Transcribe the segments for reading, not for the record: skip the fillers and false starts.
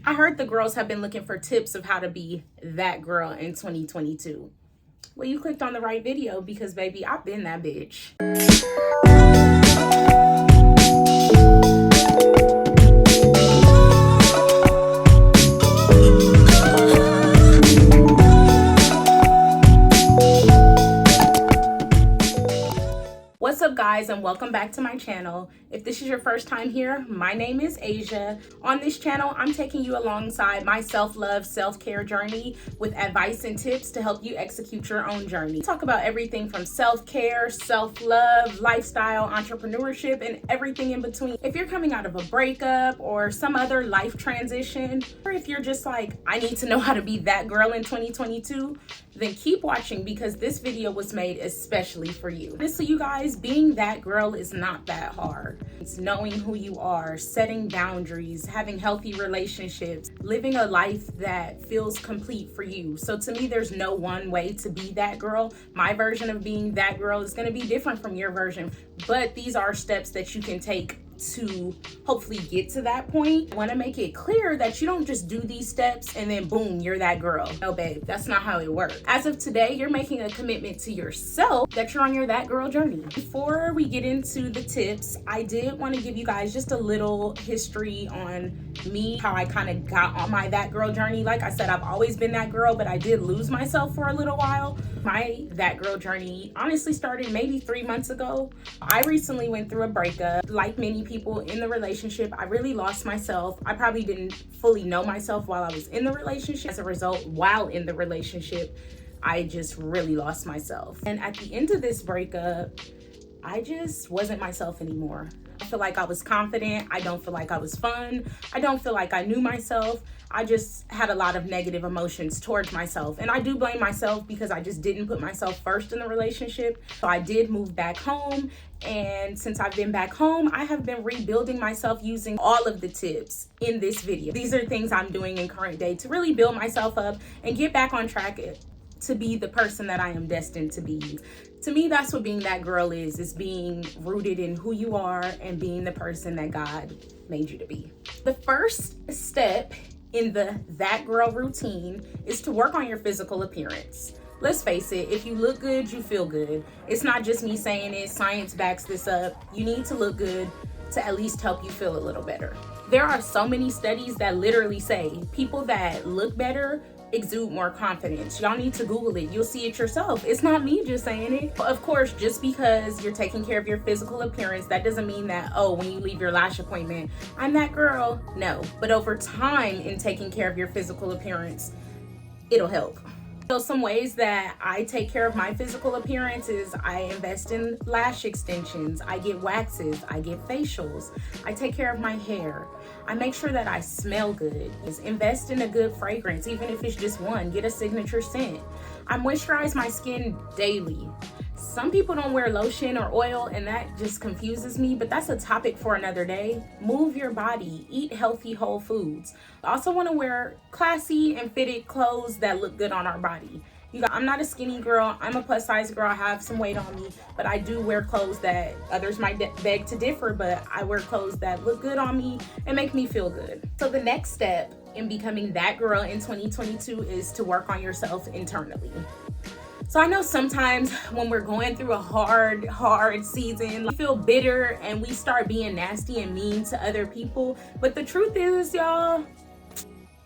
I heard the girls have been looking for tips of how to be that girl in 2022. Well, you clicked on the right video because, baby, I've been that bitch. What's up, guys, and welcome back to my channel. If this is your first time here, my name is Asia. On this channel, I'm taking you alongside my self-love, self-care journey with advice and tips to help you execute your own journey. We talk about everything from self-care, self-love, lifestyle, entrepreneurship, and everything in between. If you're coming out of a breakup or some other life transition, or if you're just like, I need to know how to be that girl in 2022, then keep watching because this video was made especially for you. Honestly, you guys, being that girl is not that hard. It's knowing who you are, setting boundaries, having healthy relationships, living a life that feels complete for you. So to me, there's no one way to be that girl. My version of being that girl is going to be different from your version, but these are steps that you can take to hopefully get to that point. I want to make it clear that you don't just do these steps and then boom, you're that girl. No, babe, that's not how it works. As of today, you're making a commitment to yourself that you're on your that girl journey. Before we get into the tips, I did want to give you guys just a little history on me, how I kind of got on my that girl journey. Like I said, I've always been that girl, but I did lose myself for a little while. My that girl journey honestly started maybe 3 months ago. I recently went through a breakup. Like many people in the relationship, I really lost myself. I probably didn't fully know myself while I was in the relationship. As a result, while in the relationship, I just really lost myself. And at the end of this breakup, I just wasn't myself anymore. I feel like I was confident. I don't feel like I was fun. I don't feel like I knew myself. I just had a lot of negative emotions towards myself. And I do blame myself because I just didn't put myself first in the relationship. So I did move back home. And since I've been back home, I have been rebuilding myself using all of the tips in this video. These are things I'm doing in current day to really build myself up and get back on track to be the person that I am destined to be. To me, that's what being that girl is being rooted in who you are and being the person that God made you to be. The first step in the that girl routine is to work on your physical appearance. Let's face it, if you look good, you feel good. It's not just me saying it, science backs this up. You need to look good to at least help you feel a little better. There are so many studies that literally say people that look better exude more confidence. Y'all need to Google it. You'll see it yourself. It's not me just saying it. Of course, just because you're taking care of your physical appearance, that doesn't mean that, oh, when you leave your lash appointment, I'm that girl. No, but over time in taking care of your physical appearance, it'll help. So some ways that I take care of my physical appearance is I invest in lash extensions, I get waxes, I get facials, I take care of my hair, I make sure that I smell good, invest in a good fragrance, even if it's just one, get a signature scent. I moisturize my skin daily. Some people don't wear lotion or oil and that just confuses me, but that's a topic for another day. Move your body, eat healthy whole foods. I also want to wear classy and fitted clothes that look good on our body. I'm not a skinny girl, I'm a plus size girl, I have some weight on me, but I do wear clothes that others might beg to differ, but I wear clothes that look good on me and make me feel good. So the next step in becoming that girl in 2022 is to work on yourself internally. So I know sometimes when we're going through a hard season, we feel bitter and we start being nasty and mean to other people. But the truth is, y'all,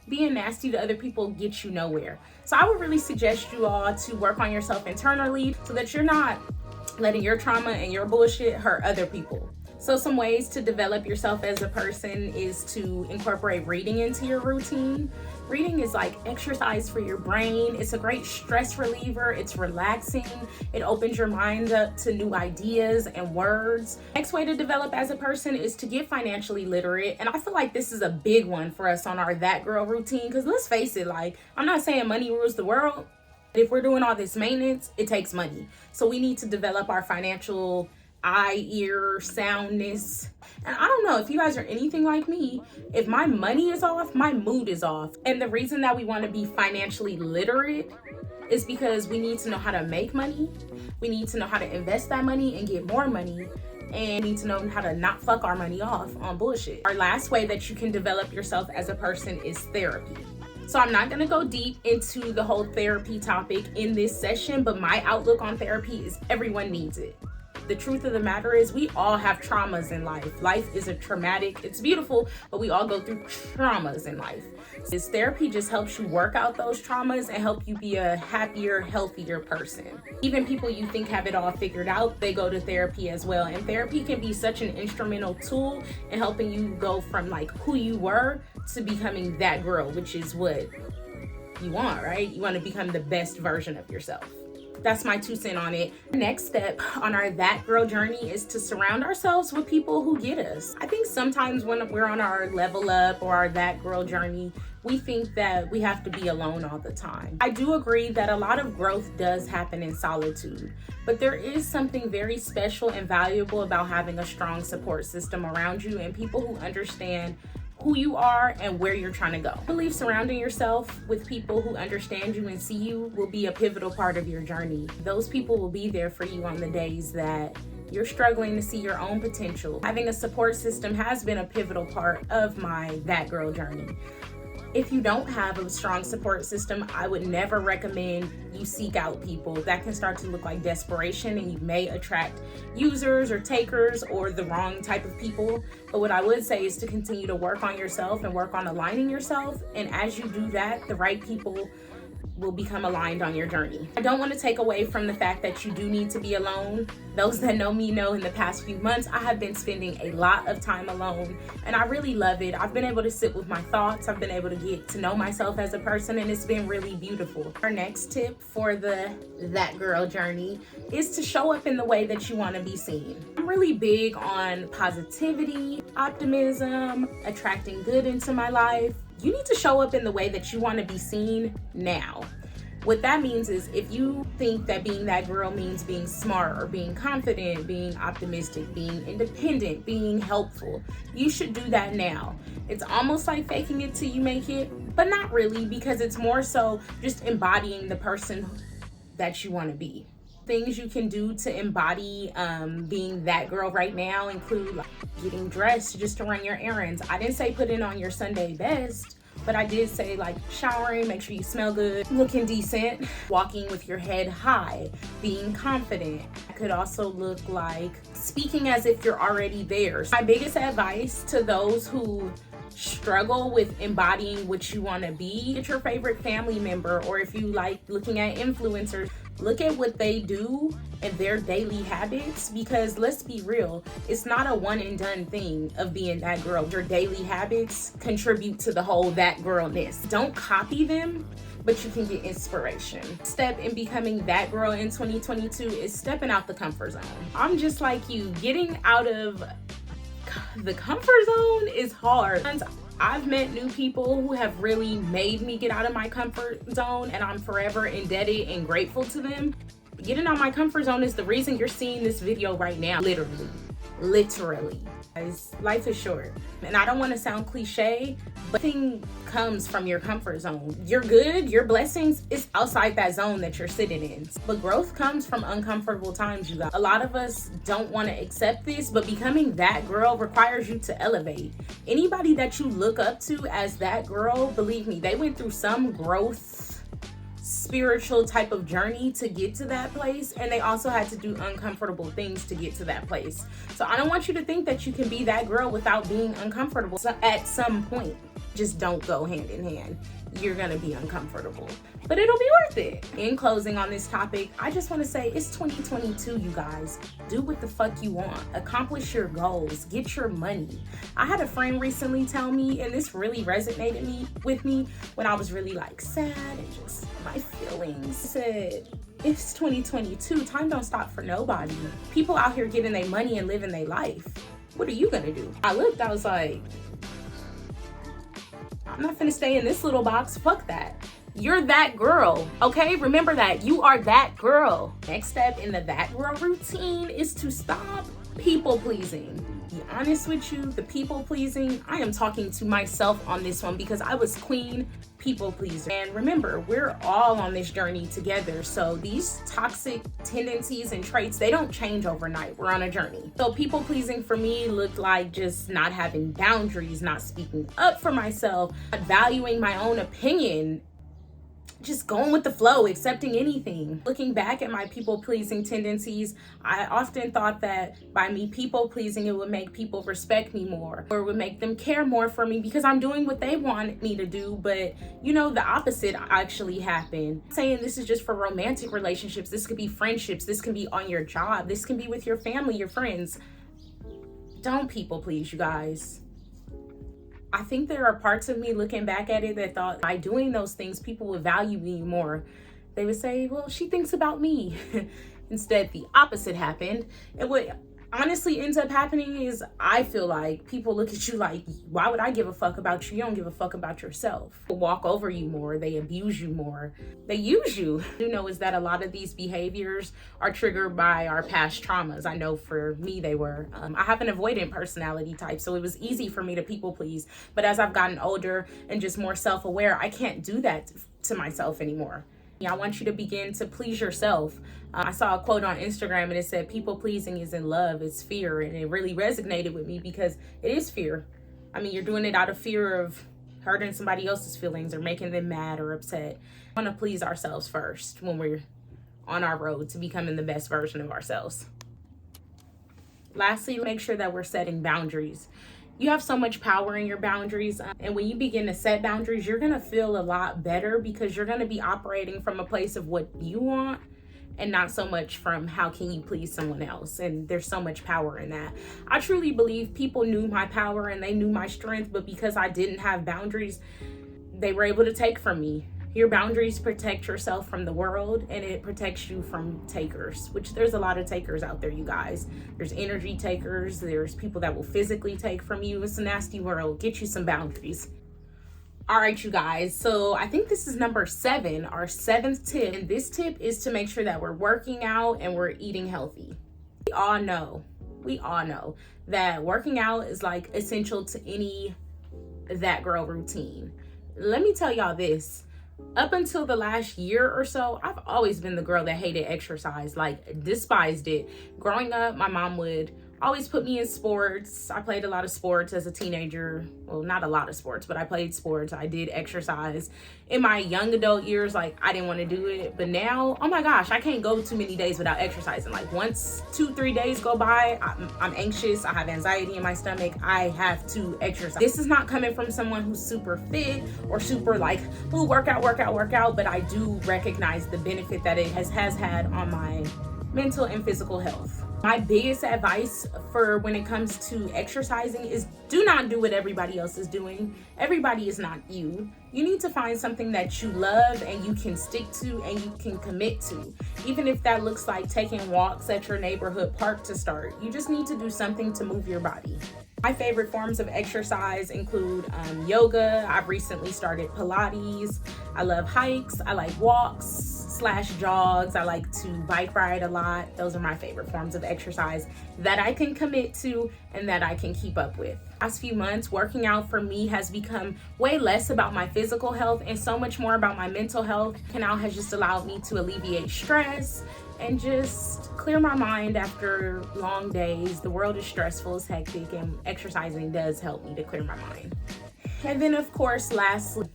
being nasty to other people gets you nowhere. So I would really suggest you all to work on yourself internally so that you're not letting your trauma and your bullshit hurt other people. So some ways to develop yourself as a person is to incorporate reading into your routine. Reading is like exercise for your brain. It's a great stress reliever. It's relaxing. It opens your mind up to new ideas and words. Next way to develop as a person is to get financially literate. And I feel like this is a big one for us on our that girl routine, because let's face it, like, I'm not saying money rules the world. If we're doing all this maintenance, it takes money. So we need to develop our financial eye, ear, soundness. And I don't know if you guys are anything like me, if my money is off, my mood is off. And the reason that we want to be financially literate is because we need to know how to make money. We need to know how to invest that money and get more money. and need to know how to not fuck our money off on bullshit. Our last way that you can develop yourself as a person is therapy. So I'm not gonna go deep into the whole therapy topic in this session, but my outlook on therapy is everyone needs it. The truth of the matter is we all have traumas in life. Life is it's beautiful, but we all go through traumas in life. This therapy just helps you work out those traumas and help you be a happier, healthier person. Even people you think have it all figured out, they go to therapy as well. And therapy can be such an instrumental tool in helping you go from like who you were to becoming that girl, which is what you want, right? You want to become the best version of yourself. That's my 2 cents on it. Next step on our that girl journey is to surround ourselves with people who get us. I think sometimes when we're on our level up or our that girl journey, we think that we have to be alone all the time. I do agree that a lot of growth does happen in solitude, but there is something very special and valuable about having a strong support system around you and people who understand who you are and where you're trying to go. I believe surrounding yourself with people who understand you and see you will be a pivotal part of your journey. Those people will be there for you on the days that you're struggling to see your own potential. Having a support system has been a pivotal part of my that girl journey. If you don't have a strong support system, I would never recommend you seek out people. That can start to look like desperation and you may attract users or takers or the wrong type of people. But what I would say is to continue to work on yourself and work on aligning yourself. And as you do that, the right people will become aligned on your journey. I don't want to take away from the fact that you do need to be alone. Those that know me know in the past few months, I have been spending a lot of time alone and I really love it. I've been able to sit with my thoughts. I've been able to get to know myself as a person and it's been really beautiful. Our next tip for the that girl journey is to show up in the way that you want to be seen. I'm really big on positivity, optimism, attracting good into my life. You need to show up in the way that you want to be seen now. What that means is if you think that being that girl means being smart or being confident, being optimistic, being independent, being helpful, you should do that now. It's almost like faking it till you make it, but not really, because it's more so just embodying the person that you want to be. Things you can do to embody being that girl right now include like getting dressed just to run your errands. I didn't say put in on your Sunday best, but I did say like showering, make sure you smell good, looking decent, walking with your head high, being confident. It could also look like speaking as if you're already there. My biggest advice to those who struggle with embodying what you want to be, get your favorite family member, or if you like looking at influencers, look at what they do and their daily habits, because let's be real, it's not a one and done thing of being that girl. Your daily habits contribute to the whole that girlness. Don't copy them, but you can get inspiration. Step in becoming that girl in 2022 is stepping out the comfort zone. I'm just like you, getting out of the comfort zone is hard. I've met new people who have really made me get out of my comfort zone, and I'm forever indebted and grateful to them. Getting out of my comfort zone is the reason you're seeing this video right now. Literally. Guys, life is short. And I don't want to sound cliche, but nothing comes from your comfort zone. You're good, your blessings is outside that zone that you're sitting in. But growth comes from uncomfortable times, you guys. A lot of us don't want to accept this, but becoming that girl requires you to elevate. Anybody that you look up to as that girl, believe me, they went through some growth, spiritual type of journey to get to that place, and they also had to do uncomfortable things to get to that place. So I don't want you to think that you can be that girl without being uncomfortable. So at some point, just don't go hand in hand. You're gonna be uncomfortable, but it'll be worth it. In closing on this topic, I just want to say it's 2022, you guys. Do what the fuck you want. Accomplish your goals. Get your money. I had a friend recently tell me, and this really resonated with me when I was really like sad and just my feelings. Said, it's 2022. Time don't stop for nobody. People out here getting their money and living their life. What are you gonna do? I looked, I was like, I'm not finna stay in this little box. Fuck that. You're that girl, okay? Remember that. You are that girl. Next step in the that girl routine is to stop people pleasing. honest with you, the people pleasing, I am talking to myself on this one because I was queen people pleaser. And remember, we're all on this journey together. So these toxic tendencies and traits, they don't change overnight. We're on a journey. So people pleasing for me looked like just not having boundaries, not speaking up for myself, not valuing my own opinion, just going with the flow, accepting anything. Looking back at my people-pleasing tendencies, I often thought that by me people-pleasing, it would make people respect me more, or would make them care more for me because I'm doing what they want me to do. But you know, the opposite actually happened. I'm saying this is just for romantic relationships. This could be friendships. This can be on your job. This can be with your family, your friends. Don't people-please, you guys. I think there are parts of me looking back at it that thought by doing those things, people would value me more. They would say, well, she thinks about me. Instead, the opposite happened. And what honestly ends up happening is I feel like people look at you like, why would I give a fuck about you? You don't give a fuck about yourself. They walk over you more. They abuse you more. They use you. You know, is that a lot of these behaviors are triggered by our past traumas. I know for me, they were. I have an avoidant personality type, so it was easy for me to people please. But as I've gotten older and just more self-aware, I can't do that to myself anymore. I want you to begin to please yourself. I saw a quote on Instagram and it said, people pleasing isn't love, it's fear. And it really resonated with me because it is fear. I mean, you're doing it out of fear of hurting somebody else's feelings or making them mad or upset. We want to please ourselves first when we're on our road to becoming the best version of ourselves. Lastly, make sure that we're setting boundaries. You have so much power in your boundaries. And when you begin to set boundaries, you're going to feel a lot better because you're going to be operating from a place of what you want and not so much from how can you please someone else. And there's so much power in that. I truly believe people knew my power and they knew my strength, but because I didn't have boundaries, they were able to take from me. Your boundaries protect yourself from the world, and it protects you from takers, which there's a lot of takers out there, you guys. There's energy takers. There's people that will physically take from you. It's a nasty world. Get you some boundaries. All right, you guys. So I think this is number 7, our 7th tip. And this tip is to make sure that we're working out and we're eating healthy. We all know that working out is like essential to any that girl routine. Let me tell y'all this. Up until the last year or so, I've always been the girl that hated exercise, like despised it. Growing up, my mom would always put me in sports. I played a lot of sports as a teenager. Well, not a lot of sports, but I played sports. I did exercise. In my young adult years, like I didn't want to do it. But now, oh my gosh, I can't go too many days without exercising. Like once 2-3 days go by, I'm anxious. I have anxiety in my stomach. I have to exercise. This is not coming from someone who's super fit or super like, ooh, work out. But I do recognize the benefit that it has had on my mental and physical health. My biggest advice for when it comes to exercising is do not do what everybody else is doing. Everybody is not you. You need to find something that you love and you can stick to and you can commit to. Even if that looks like taking walks at your neighborhood park to start. You just need to do something to move your body. My favorite forms of exercise include yoga. I've recently started Pilates. I love hikes. I like walks / jogs. I like to bike ride a lot. Those are my favorite forms of exercise that I can commit to and that I can keep up with. Last few months, working out for me has become way less about my physical health and so much more about my mental health. Now has just allowed me to alleviate stress and just clear my mind after long days. The world is stressful, it's hectic, and exercising does help me to clear my mind. And then of course, lastly,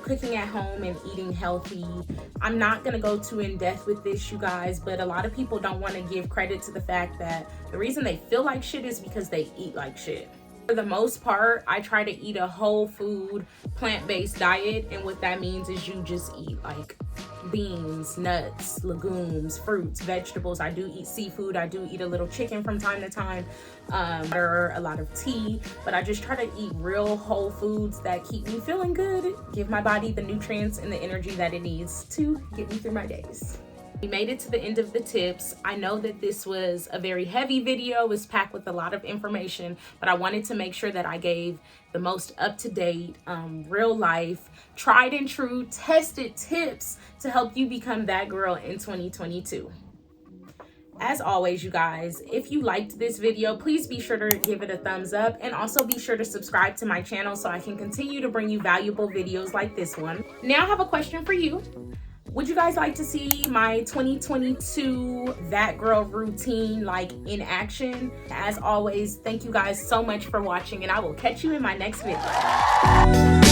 cooking at home and eating healthy. I'm not gonna go too in depth with this, you guys, but a lot of people don't want to give credit to the fact that the reason they feel like shit is because they eat like shit. For the most part, I try to eat a whole food, plant-based diet, and what that means is you just eat like beans, nuts, legumes, fruits, vegetables. I do eat seafood. I do eat a little chicken from time to time, or a lot of tea, but I just try to eat real whole foods that keep me feeling good, give my body the nutrients and the energy that it needs to get me through my days. We made it to the end of the tips. I know that this was a very heavy video. It was packed with a lot of information, but I wanted to make sure that I gave the most up-to-date, real life, tried and true, tested tips to help you become that girl in 2022. As always, you guys, if you liked this video, please be sure to give it a thumbs up, and also be sure to subscribe to my channel so I can continue to bring you valuable videos like this one. Now I have a question for you. Would you guys like to see my 2022 That Girl routine like in action? As always, thank you guys so much for watching, and I will catch you in my next video.